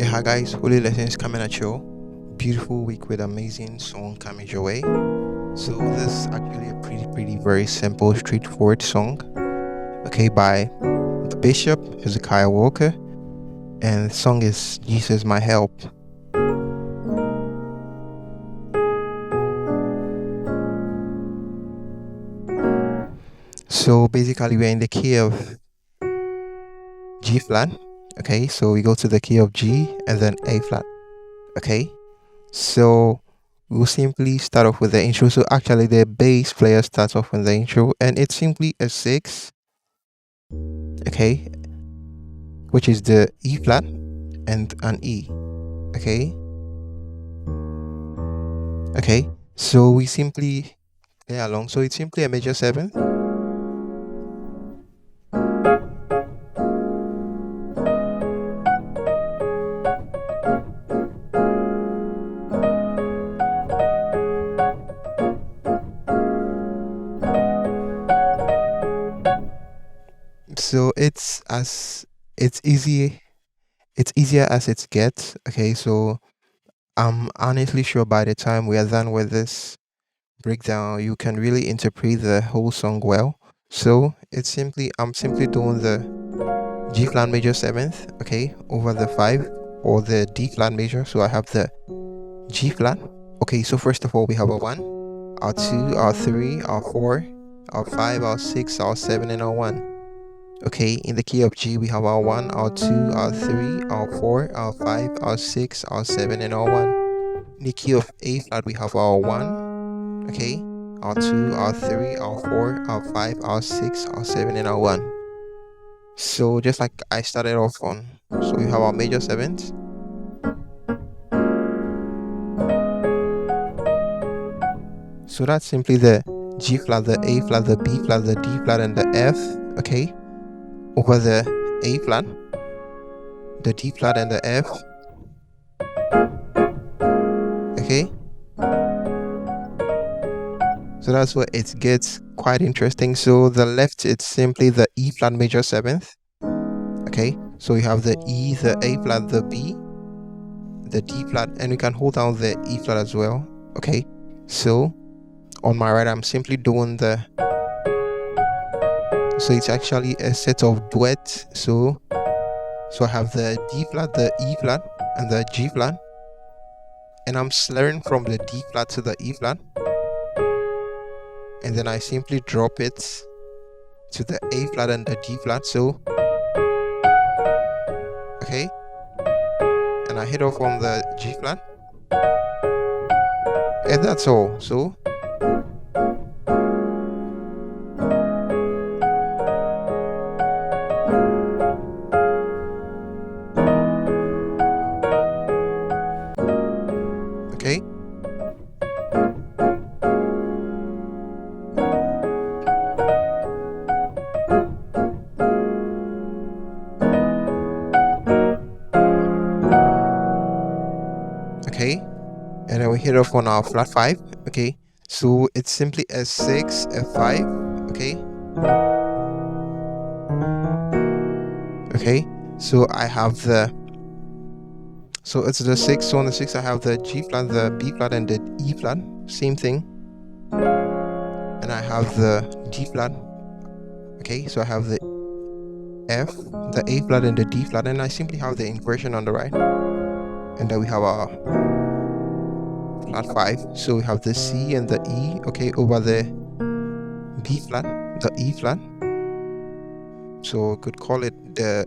Hi guys, Holy Lessons coming at you. Beautiful week with amazing song coming your way. So this is actually a pretty very simple, straightforward song. Okay, by the Bishop Hezekiah Walker, and the song is Jesus My Help. So basically we're in the key of G flat. Okay, so we go to the key of G and then A flat. Okay, so we'll simply start off with the intro. So actually the bass player starts off with the intro, and it's simply a 6, okay, which is the E flat and an E. Okay, so we simply play along. So it's simply a major 7. So it's easier as it gets. Okay, so I'm honestly sure by the time we are done with this breakdown, you can really interpret the whole song well. So I'm simply doing the G flat major 7th, okay, over the 5, or the D flat major. So I have the G flat. Okay, so first of all we have a 1, our 2, our 3, our 4, our 5, our 6, our 7, and our 1. Okay, in the key of G we have our 1, our 2, our 3, our 4, our 5, our 6, our 7, and our 1. In the key of A flat we have our 1, okay, our 2, our 3, our 4, our 5, our 6, our 7, and our 1. So just like I started off on, so we have our major 7th. So that's simply the G flat, the A flat, the B flat, the D flat, and the F, okay, over the A flat, the D flat, and the F. Okay, so that's where it gets quite interesting. So the left, it's simply the E flat major 7th. Okay, so we have the E, the A flat, the B, the D flat, and we can hold down the E flat as well. Okay, so on my right I'm simply doing the, so it's actually a set of duets. So I have the D flat, the E flat, and the G flat, and I'm slurring from the D flat to the E flat, and then I simply drop it to the A flat and the D flat. So okay, and I hit off on the G flat, and that's all. So okay, okay, and then we hit off on our flat 5. Okay, so it's simply a 6, a 5. Okay, so I have the, so it's the 6. So on the 6 I have the G flat, the B flat, and the E flat, same thing, and I have the D flat. Okay, so I have the F, the A flat, and the D flat, and I simply have the inversion on the right, and then we have our flat 5. So we have the C and the E, okay, over the B flat, the E flat. So we could call it the